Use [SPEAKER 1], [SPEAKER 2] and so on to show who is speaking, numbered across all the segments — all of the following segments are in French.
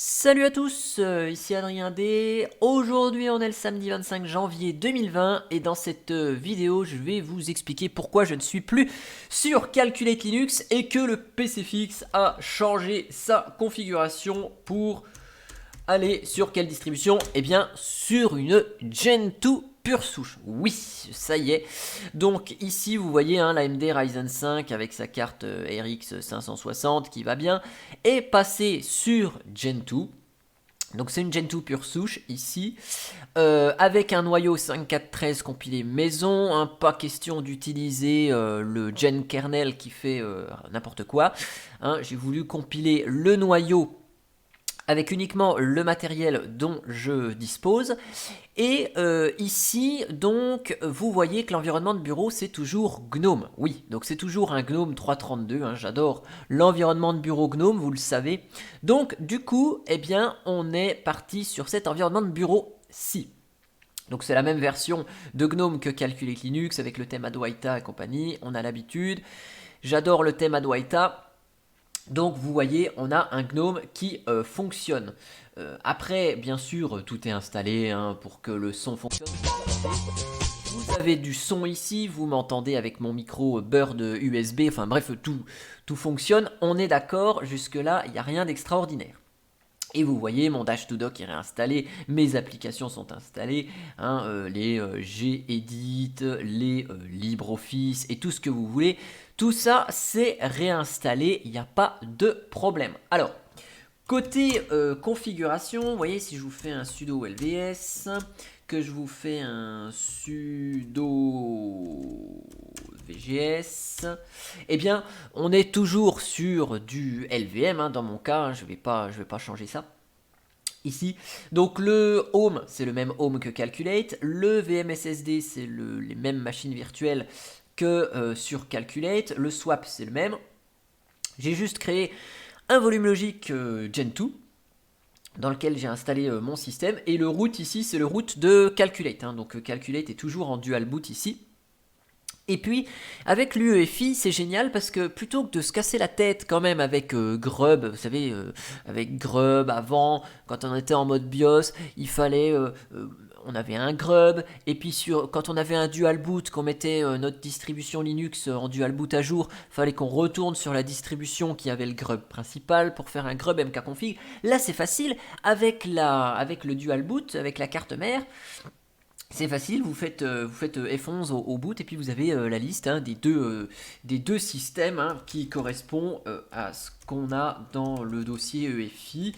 [SPEAKER 1] Salut à tous, ici Adrien D. Aujourd'hui on est le samedi 25 janvier 2020 et dans cette vidéo je vais vous expliquer pourquoi je ne suis plus sur Calculate Linux et que le PC fixe a changé sa configuration pour aller sur quelle distribution? Eh bien sur une Gen 2 pure souche. Oui, ça y est. Donc ici vous voyez l'AMD Ryzen 5 avec sa carte RX 560 qui va bien est passé sur Gen 2. Donc c'est une Gen 2 pure souche ici, avec un noyau 5.4.13 compilé maison, pas question d'utiliser le Gen kernel qui fait n'importe quoi. J'ai voulu compiler le noyau avec uniquement le matériel dont je dispose. Et ici, donc, vous voyez que l'environnement de bureau, c'est toujours GNOME. Oui, donc c'est toujours un GNOME 3.32. J'adore l'environnement de bureau GNOME, vous le savez. Donc, du coup, eh bien, on est parti sur cet environnement de bureau-ci. Donc c'est la même version de GNOME que Calculate Linux avec le thème Adwaita et compagnie. On a l'habitude. J'adore le thème Adwaita. Donc vous voyez, on a un GNOME qui fonctionne. Après, bien sûr, tout est installé pour que le son fonctionne. Vous avez du son ici, vous m'entendez avec mon micro Bird USB, enfin bref, tout fonctionne. On est d'accord, jusque-là, il n'y a rien d'extraordinaire. Et vous voyez, mon Dash2Dock est réinstallé, mes applications sont installées, les Gedit, les LibreOffice et tout ce que vous voulez. Tout ça, c'est réinstallé, il n'y a pas de problème. Alors, côté configuration, vous voyez, si je vous fais un sudo lvs, que je vous fais un sudo vgs, eh bien, on est toujours sur du LVM, dans mon cas, je vais pas changer ça. Ici, donc le home, c'est le même home que Calculate, le VMSSD, c'est les mêmes machines virtuelles que sur Calculate, le swap, c'est le même. J'ai juste créé un volume logique Gen 2, dans lequel j'ai installé mon système, et le root ici, c'est le root de Calculate, donc Calculate est toujours en dual boot ici. Et puis, avec l'UEFI, c'est génial parce que plutôt que de se casser la tête quand même avec Grub, vous savez, avec Grub avant, quand on était en mode BIOS, il fallait, on avait un Grub, et puis quand on avait un dual boot, qu'on mettait notre distribution Linux en dual boot à jour, il fallait qu'on retourne sur la distribution qui avait le Grub principal pour faire un Grub mkconfig. Là, c'est facile, avec le dual boot, avec la carte mère. C'est facile, vous faites F11 au boot et puis vous avez la liste des deux systèmes qui correspond à ce qu'on a dans le dossier EFI,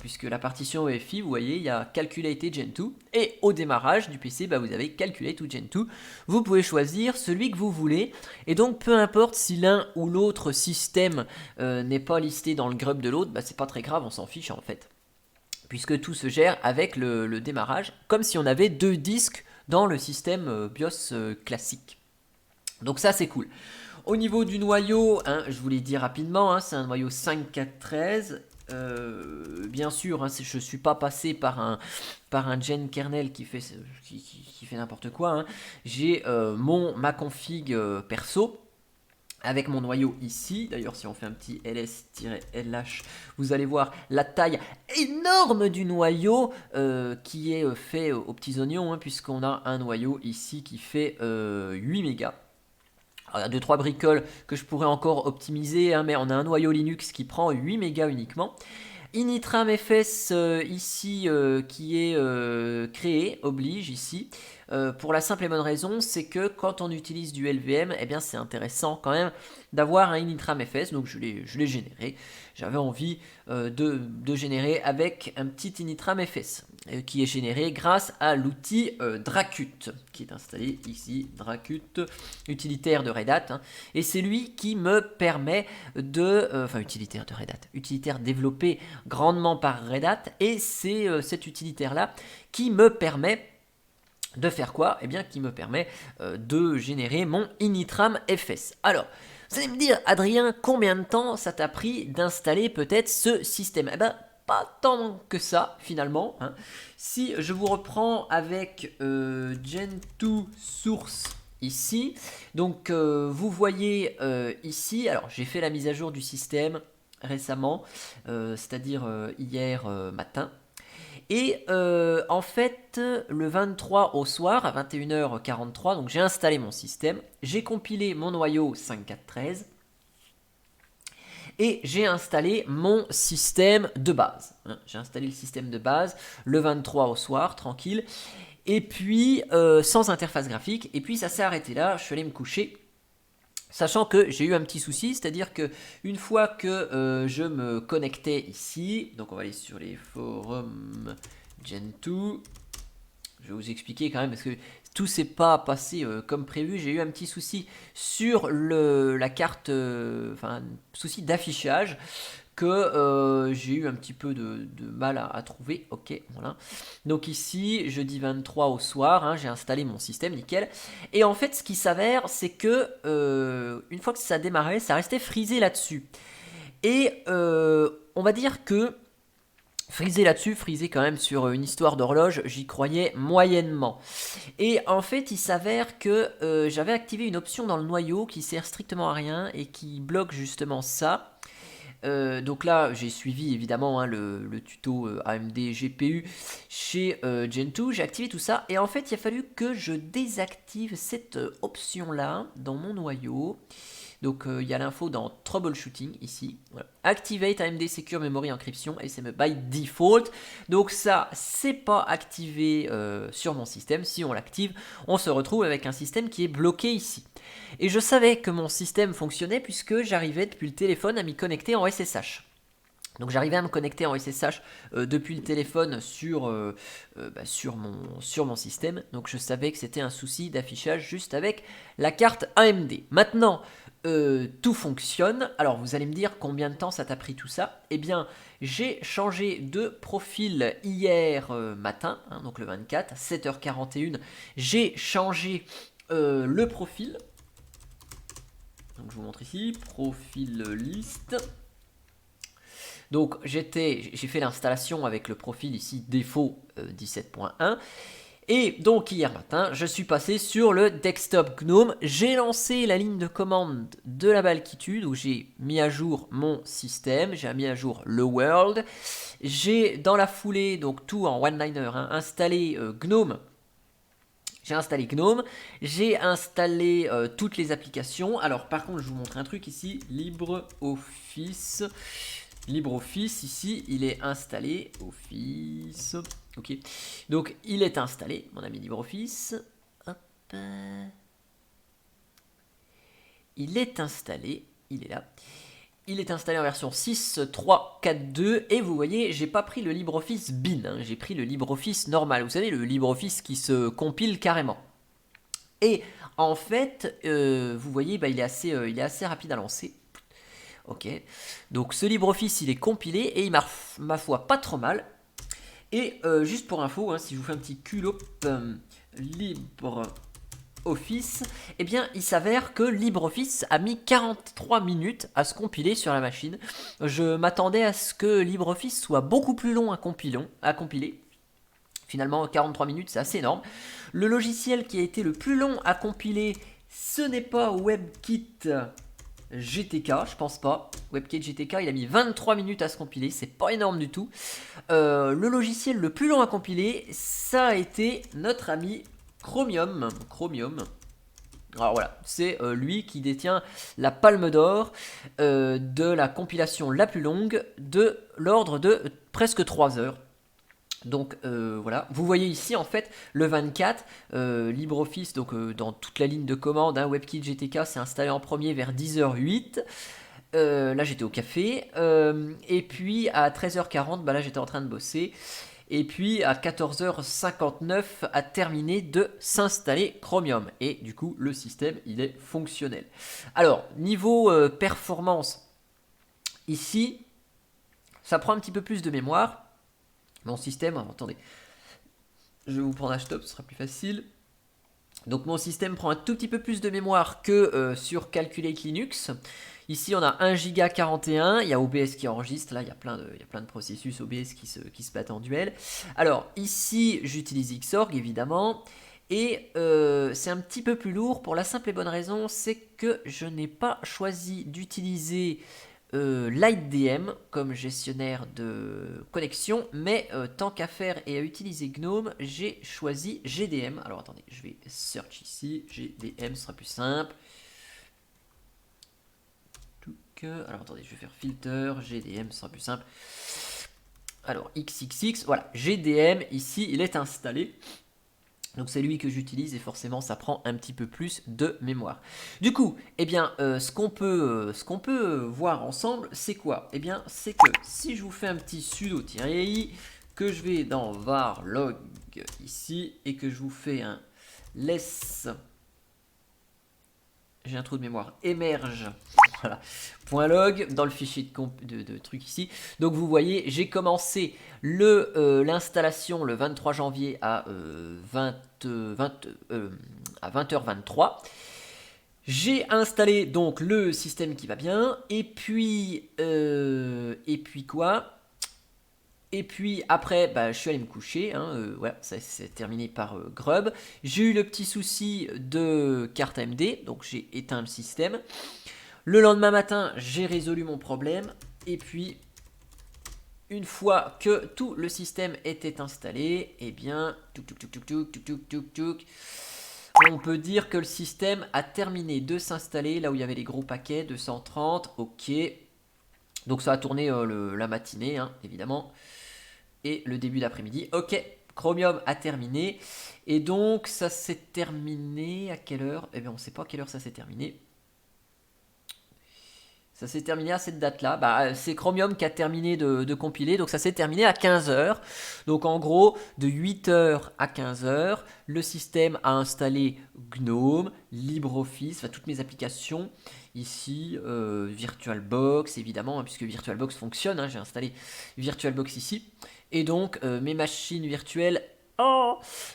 [SPEAKER 1] puisque la partition EFI, vous voyez, il y a Calculate et Gen 2, et au démarrage du PC, vous avez Calculate ou Gen 2. Vous pouvez choisir celui que vous voulez, et donc peu importe si l'un ou l'autre système n'est pas listé dans le grub de l'autre, c'est pas très grave, on s'en fiche en fait, puisque tout se gère avec le démarrage, comme si on avait deux disques dans le système BIOS classique. Donc ça c'est cool. Au niveau du noyau, je vous l'ai dit rapidement, c'est un noyau 5.4.13. Bien sûr, je ne suis pas passé par un gen kernel qui fait n'importe quoi. J'ai ma config perso, avec mon noyau ici. D'ailleurs, si on fait un petit ls-lh, vous allez voir la taille énorme du noyau qui est fait aux petits oignons, puisqu'on a un noyau ici qui fait 8 mégas. Alors, il y a 2-3 bricoles que je pourrais encore optimiser, mais on a un noyau Linux qui prend 8 mégas uniquement. Initramfs ici qui est créé, oblige ici, pour la simple et bonne raison, c'est que quand on utilise du LVM, eh bien c'est intéressant quand même d'avoir un initramfs, donc je l'ai généré. J'avais envie de générer avec un petit initramfs qui est généré grâce à l'outil Dracut qui est installé ici, Dracut, utilitaire de Red Hat, et c'est lui qui me permet utilitaire de Red Hat, utilitaire développé grandement par Red Hat, et c'est cet utilitaire là qui me permet de faire quoi? Eh bien, qui me permet de générer mon initramfs. Alors, vous allez me dire, Adrien, combien de temps ça t'a pris d'installer peut-être ce système? Eh bien, pas tant que ça, finalement. Si je vous reprends avec Gen 2 Source ici, donc vous voyez ici, alors j'ai fait la mise à jour du système récemment, c'est-à-dire hier matin. Et en fait, le 23 au soir, à 21h43, donc j'ai installé mon système, j'ai compilé mon noyau 5413 et j'ai installé mon système de base. J'ai installé le système de base le 23 au soir, tranquille, et puis sans interface graphique, et puis ça s'est arrêté là, je suis allé me coucher. Sachant que j'ai eu un petit souci, c'est-à-dire que une fois que je me connectais ici, donc on va aller sur les forums Gentoo, je vais vous expliquer quand même parce que tout s'est pas passé comme prévu. J'ai eu un petit souci sur la carte, enfin souci d'affichage que j'ai eu un petit peu de mal à trouver. Ok, voilà. Donc ici, jeudi 23 au soir, hein, j'ai installé mon système, nickel. Et en fait, ce qui s'avère, c'est que une fois que ça démarrait, ça restait frisé là-dessus. Et on va dire que frisé là-dessus, frisé quand même sur une histoire d'horloge, j'y croyais moyennement. Et en fait, il s'avère que j'avais activé une option dans le noyau qui sert strictement à rien et qui bloque justement ça. Donc là, j'ai suivi évidemment hein, le tuto AMD GPU chez Gentoo, j'ai activé tout ça et en fait, il a fallu que je désactive cette option-là dans mon noyau. Donc il y a l'info dans Troubleshooting ici. Voilà. Activate AMD Secure Memory Encryption SM by default. Donc ça, c'est pas activé sur mon système. Si on l'active, on se retrouve avec un système qui est bloqué ici. Et je savais que mon système fonctionnait puisque j'arrivais depuis le téléphone à m'y connecter en SSH. Donc j'arrivais à me connecter en SSH depuis le téléphone sur mon système. Donc je savais que c'était un souci d'affichage juste avec la carte AMD. Maintenant, tout fonctionne. Alors vous allez me dire combien de temps ça t'a pris tout ça. Eh bien j'ai changé de profil hier matin, hein, donc le 24, 7h41. J'ai changé le profil. Donc je vous montre ici, profil liste. Donc j'ai fait l'installation avec le profil ici défaut 17.1. Et donc hier matin, je suis passé sur le desktop GNOME. J'ai lancé la ligne de commande de la Balkitude où j'ai mis à jour mon système, j'ai mis à jour le world. J'ai dans la foulée, donc tout en one-liner, hein, installé GNOME. J'ai installé GNOME, j'ai installé toutes les applications. Alors par contre, je vous montre un truc ici, LibreOffice. LibreOffice, ici, il est installé. Office. Ok. Donc, il est installé, mon ami LibreOffice. Hop. Il est installé. Il est là. Il est installé en version 6.3.4.2 et vous voyez, j'ai pas pris le LibreOffice Bin, hein, j'ai pris le LibreOffice normal. Vous savez, le LibreOffice qui se compile carrément. Et en fait, vous voyez, bah, il est assez rapide à lancer. Ok, donc ce LibreOffice il est compilé et il marche ma foi pas trop mal. Et juste pour info, hein, si je vous fais un petit culot LibreOffice, eh bien il s'avère que LibreOffice a mis 43 minutes à se compiler sur la machine. Je m'attendais à ce que LibreOffice soit beaucoup plus long à compiler. Finalement 43 minutes c'est assez énorme. Le logiciel qui a été le plus long à compiler, ce n'est pas WebKit GTK, je pense pas. WebKit GTK, il a mis 23 minutes à se compiler, c'est pas énorme du tout. Le logiciel le plus long à compiler, ça a été notre ami Chromium. Alors voilà, c'est lui qui détient la palme d'or de la compilation la plus longue de l'ordre de presque 3 heures. Donc voilà, vous voyez ici en fait le 24, LibreOffice, donc dans toute la ligne de commande, hein, WebKit GTK s'est installé en premier vers 10h08. Là j'étais au café, et puis à 13h40, bah là j'étais en train de bosser, et puis à 14h59 a terminé de s'installer Chromium, et du coup le système il est fonctionnel. Alors niveau performance, ici ça prend un petit peu plus de mémoire. Mon système, attendez, je vais vous prendre Htop, ce sera plus facile. Donc mon système prend un tout petit peu plus de mémoire que sur Calculate Linux. Ici on a 1 Go 41, il y a OBS qui enregistre, là il y a plein de processus OBS qui se battent en duel. Alors ici j'utilise Xorg évidemment, et c'est un petit peu plus lourd pour la simple et bonne raison, c'est que je n'ai pas choisi d'utiliser LightDM comme gestionnaire de connexion, mais tant qu'à faire et à utiliser GNOME, j'ai choisi GDM. Alors attendez, je vais search ici, GDM sera plus simple. Alors attendez, je vais faire filter, GDM sera plus simple. Alors XXX, voilà, GDM ici il est installé. Donc c'est lui que j'utilise et forcément ça prend un petit peu plus de mémoire. Du coup, eh bien, ce qu'on peut voir ensemble, c'est quoi? Eh bien, c'est que si je vous fais un petit sudo-i, que je vais dans var log ici et que je vous fais un less, j'ai un trou de mémoire, émerge, voilà, .log dans le fichier de truc ici. Donc vous voyez, j'ai commencé l'installation le 23 janvier à 20h23. J'ai installé donc le système qui va bien, et puis quoi? Et puis après, bah, je suis allé me coucher, hein, voilà, ça c'est terminé par Grub. J'ai eu le petit souci de carte AMD, donc j'ai éteint le système. Le lendemain matin, j'ai résolu mon problème, et puis une fois que tout le système était installé, eh bien, on peut dire que le système a terminé de s'installer là où il y avait les gros paquets, 230, ok. Donc ça a tourné la matinée, hein, évidemment. Et le début d'après-midi, ok, Chromium a terminé. Et donc ça s'est terminé à quelle heure? Eh bien on ne sait pas à quelle heure ça s'est terminé. Ça s'est terminé à cette date-là. Bah, c'est Chromium qui a terminé de compiler, donc ça s'est terminé à 15h. Donc en gros, de 8h à 15h, le système a installé GNOME, LibreOffice, enfin toutes mes applications. Ici, VirtualBox, évidemment, hein, puisque VirtualBox fonctionne, hein, j'ai installé VirtualBox ici. Et donc, mes machines virtuelles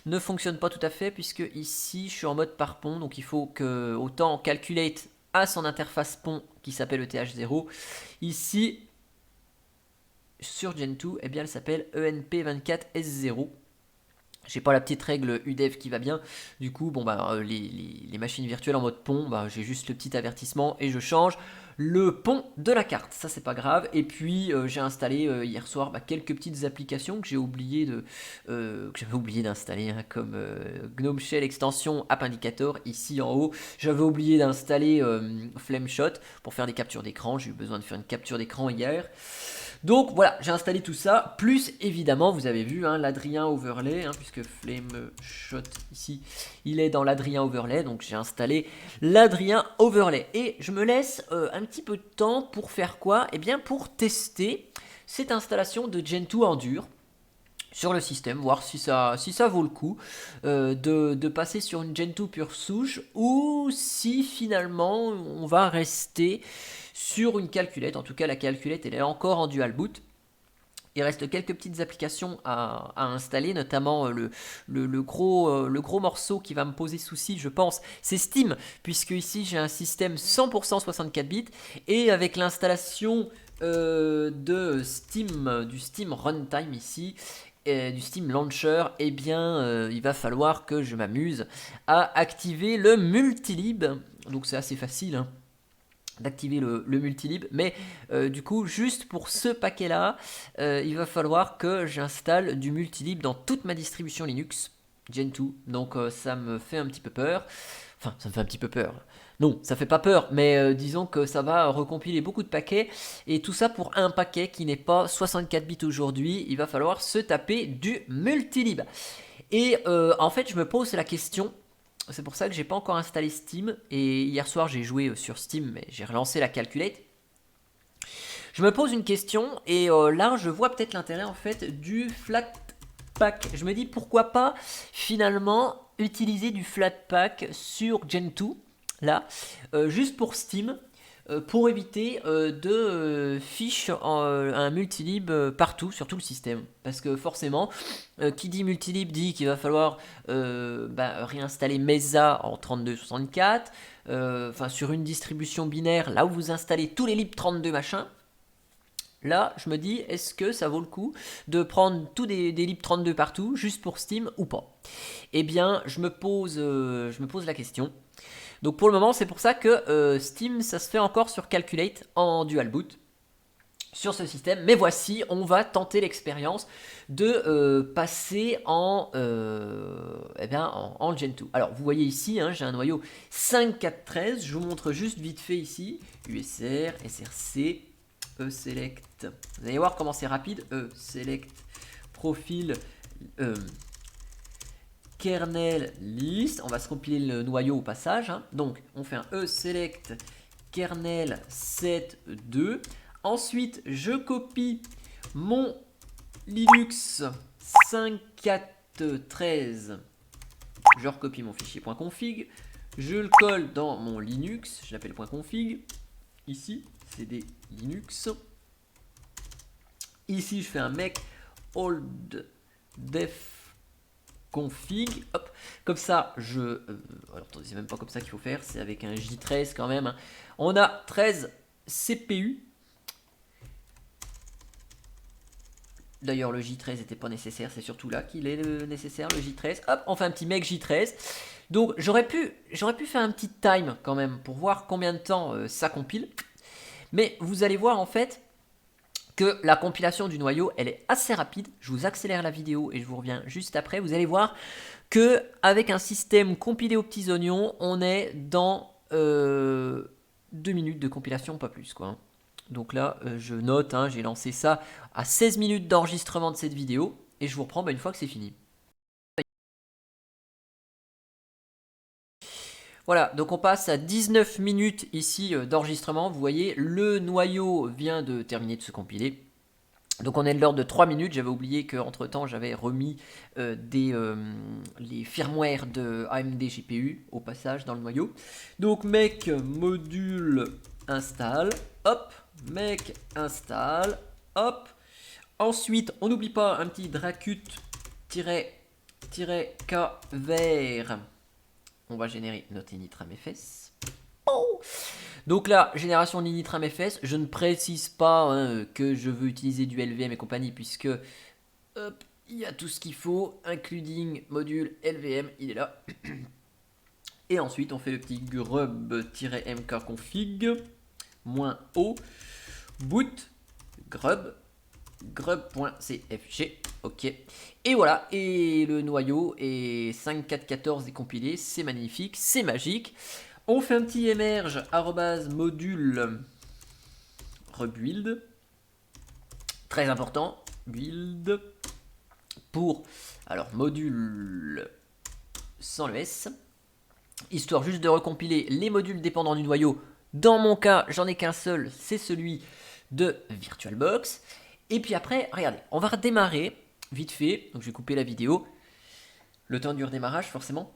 [SPEAKER 1] ne fonctionnent pas tout à fait, puisque ici, je suis en mode par pont, donc il faut que, autant calculate à son interface pont qui s'appelle ETH0. Ici, sur Gentoo, eh bien, elle s'appelle ENP24S0. J'ai pas la petite règle UDEV qui va bien. Du coup, bon bah les machines virtuelles en mode pont, bah, j'ai juste le petit avertissement et je change le pont de la carte. Ça c'est pas grave. Et puis j'ai installé hier soir quelques petites applications que j'avais oublié d'installer, hein, comme GNOME Shell extension App Indicator ici en haut. J'avais oublié d'installer Flameshot pour faire des captures d'écran. J'ai eu besoin de faire une capture d'écran hier. Donc voilà, j'ai installé tout ça, plus évidemment, vous avez vu, hein, l'Adrien Overlay, hein, puisque Flameshot ici, il est dans l'Adrien Overlay, donc j'ai installé l'Adrien Overlay. Et je me laisse un petit peu de temps pour faire quoi? Eh bien pour tester cette installation de Gentoo en dur sur le système, voir si ça vaut le coup de passer sur une Gentoo pure souche ou si finalement on va rester sur une calculette. En tout cas, la calculette elle est encore en dual boot. Il reste quelques petites applications à installer, notamment le gros morceau qui va me poser souci, je pense, c'est Steam, puisque ici j'ai un système 100% 64 bits et avec l'installation du Steam Runtime ici, du Steam Launcher, eh bien il va falloir que je m'amuse à activer le multilib. Donc c'est assez facile, hein, d'activer le multilib, mais du coup juste pour ce paquet là il va falloir que j'installe du multilib dans toute ma distribution Linux Gentoo, donc ça me fait un petit peu peur, enfin ça me fait un petit peu peur, non ça fait pas peur, mais disons que ça va recompiler beaucoup de paquets, et tout ça pour un paquet qui n'est pas 64 bits aujourd'hui. Il va falloir se taper du multilib, et en fait je me pose la question. C'est pour ça que j'ai pas encore installé Steam, et hier soir j'ai joué sur Steam, mais j'ai relancé la calculette. Je me pose une question, et là je vois peut-être l'intérêt en fait du Flatpak. Je me dis pourquoi pas finalement utiliser du Flatpak sur Gentoo, là, juste pour Steam, pour éviter de fiche un multilib partout sur tout le système, parce que forcément qui dit multilib dit qu'il va falloir réinstaller Mesa en 3264, enfin sur une distribution binaire là où vous installez tous les lib32 machin. Là, je me dis, est-ce que ça vaut le coup de prendre tous des lib32 partout, juste pour Steam ou pas? Eh bien, je me pose la question. Donc pour le moment, c'est pour ça que Steam, ça se fait encore sur Calculate en dual boot. sur ce système. Mais voici, on va tenter l'expérience de passer en Gen 2. Alors, vous voyez ici, hein, j'ai un noyau 5413. Je vous montre juste vite fait ici. USR, SRC, select. Vous allez voir comment c'est rapide. Select, profil, kernel list. On va se compiler le noyau au passage. Hein. Donc, on fait un select kernel 7.2. Ensuite, je copie mon Linux 5413. Je recopie mon fichier .config. Je le colle dans mon Linux. Je l'appelle .config. Ici, cd Linux. Ici, je fais un make old def config. Hop. Comme ça, alors, attendez, c'est même pas comme ça qu'il faut faire. C'est avec un J13 quand même. Hein. On a 13 CPU. D'ailleurs, le J13 n'était pas nécessaire, c'est surtout là qu'il est nécessaire, le J13. Hop, on fait un petit make J13. Donc, j'aurais pu faire un petit time quand même pour voir combien de temps ça compile. Mais vous allez voir en fait que la compilation du noyau, elle est assez rapide. Je vous accélère la vidéo et je vous reviens juste après. Vous allez voir que avec un système compilé aux petits oignons, on est dans 2 minutes de compilation, pas plus quoi. Donc là, je note, hein, j'ai lancé ça à 16 minutes d'enregistrement de cette vidéo. Et je vous reprends une fois que c'est fini. Voilà, donc on passe à 19 minutes ici d'enregistrement. Vous voyez, le noyau vient de terminer de se compiler. Donc on est de l'ordre de 3 minutes. J'avais oublié qu'entre temps, j'avais remis les firmware de AMD GPU au passage dans le noyau. Donc make module install. Hop. Make install, hop. Ensuite, on n'oublie pas un petit dracut-k vert. On va générer notre initramfs. Oh, donc là, génération de l'initramfs. Je ne précise pas hein, que je veux utiliser du LVM et compagnie puisque hop, il y a tout ce qu'il faut, including module LVM, il est là. Et ensuite, on fait le petit grub-mkconfig -o boot grub.cfg, ok, et voilà, et le noyau est 5414 est compilé, c'est magnifique, c'est magique. On fait un petit emerge @module rebuild, très important, build pour alors module sans le S, histoire juste de recompiler les modules dépendants du noyau. Dans mon cas, j'en ai qu'un seul, c'est celui de VirtualBox. Et puis après, regardez, on va redémarrer vite fait. Donc je vais couper la vidéo. Le temps du redémarrage, forcément.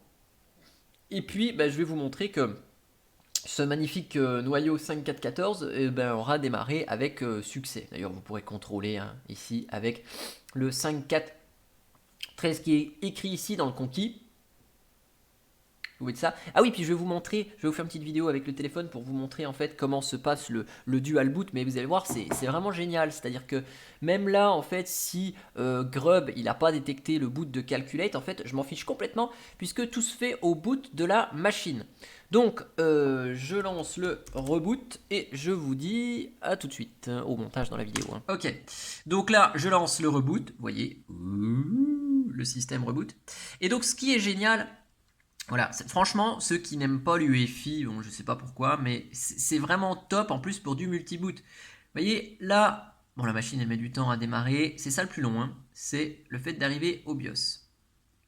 [SPEAKER 1] Et puis, je vais vous montrer que ce magnifique noyau 5414 aura démarré avec succès. D'ailleurs, vous pourrez contrôler hein, ici avec le 5413 qui est écrit ici dans le conquis. Vous voyez ça. Ah oui, puis je vais vous montrer, je vais vous faire une petite vidéo avec le téléphone pour vous montrer en fait comment se passe le dual boot, mais vous allez voir, c'est vraiment génial, c'est-à-dire que même là, en fait, si Grub, il n'a pas détecté le boot de Calculate, en fait, je m'en fiche complètement, puisque tout se fait au boot de la machine. Donc, je lance le reboot, et je vous dis à tout de suite, hein, au montage dans la vidéo. Hein. Ok, donc là, je lance le reboot, vous voyez, le système reboot, et donc ce qui est génial, voilà, franchement, ceux qui n'aiment pas l'UEFI, bon, je sais pas pourquoi, mais c'est vraiment top en plus pour du multiboot. Vous voyez, là, bon, la machine elle met du temps à démarrer, c'est ça le plus long, hein, c'est le fait d'arriver au BIOS.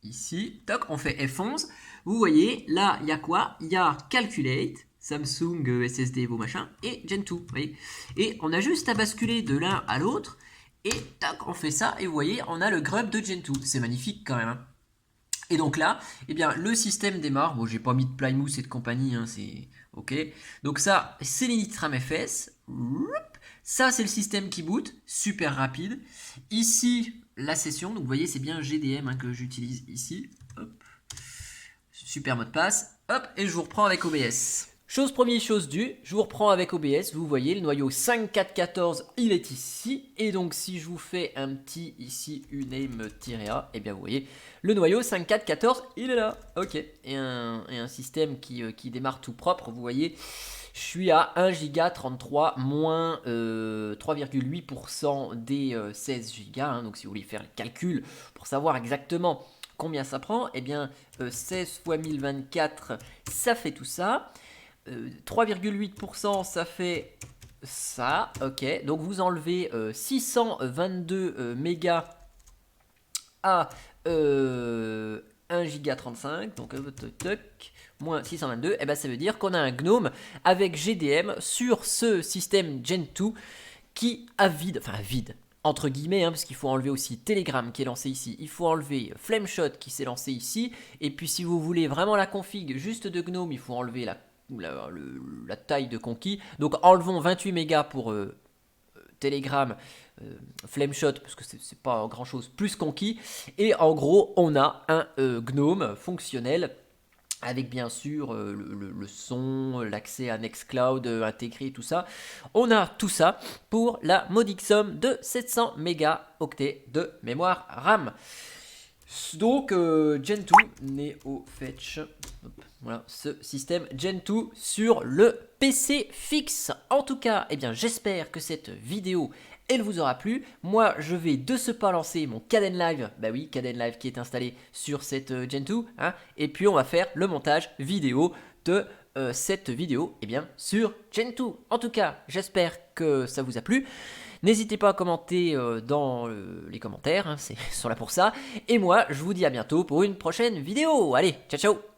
[SPEAKER 1] Ici, toc, on fait F11. Vous voyez, là, il y a quoi? Il y a Calculate, Samsung SSD, vos machins, et Gen 2. Vous voyez, et on a juste à basculer de l'un à l'autre, et toc, on fait ça, et vous voyez, on a le grub de Gen 2. C'est magnifique quand même, hein. Et donc là, eh bien, le système démarre. Bon, j'ai pas mis de Plymouth et de compagnie, hein, c'est ok. Donc ça, c'est l'initramfs. Ça, c'est le système qui boot, super rapide. Ici, la session. Donc vous voyez, c'est bien GDM hein, que j'utilise ici. Hop. Super mot de passe. Hop, et je vous reprends avec OBS. Chose première, chose due, je vous reprends avec OBS, vous voyez le noyau 5414, il est ici, et donc si je vous fais un petit ici uname-a, et bien vous voyez, le noyau 5414, il est là, ok, et un système qui démarre tout propre, vous voyez, je suis à 1 Go 33 moins 3,8% des 16 Go. Hein, donc si vous voulez faire le calcul pour savoir exactement combien ça prend, eh bien 16 fois 1024, ça fait tout ça. 3,8%, ça fait ça, ok. Donc vous enlevez 622 mégas à 1 Go 35, donc moins 622, et ben ça veut dire qu'on a un GNOME avec GDM sur ce système Gen 2 qui a vide, enfin vide, entre guillemets, hein, parce qu'il faut enlever aussi Telegram qui est lancé ici, il faut enlever Flameshot qui s'est lancé ici, et puis si vous voulez vraiment la config juste de GNOME, il faut enlever la taille de conquis, donc enlevons 28 mégas pour Telegram, Flameshot, parce que c'est pas grand chose, plus conquis, et en gros on a un GNOME fonctionnel avec bien sûr le son, l'accès à Nextcloud intégré, tout ça. On a tout ça pour la modique somme de 700 mégaoctets de mémoire RAM. Donc Gen 2 NeoFetch, voilà ce système Gen 2 sur le PC fixe. En tout cas, eh bien j'espère que cette vidéo elle vous aura plu. Moi je vais de ce pas lancer mon Kdenlive, bah oui Kdenlive qui est installé sur cette Gen 2, hein, et puis on va faire le montage vidéo de cette vidéo eh bien, sur Gen 2. En tout cas, j'espère que ça vous a plu. N'hésitez pas à commenter dans les commentaires, hein, sont là pour ça. Et moi, je vous dis à bientôt pour une prochaine vidéo. Allez, ciao ciao!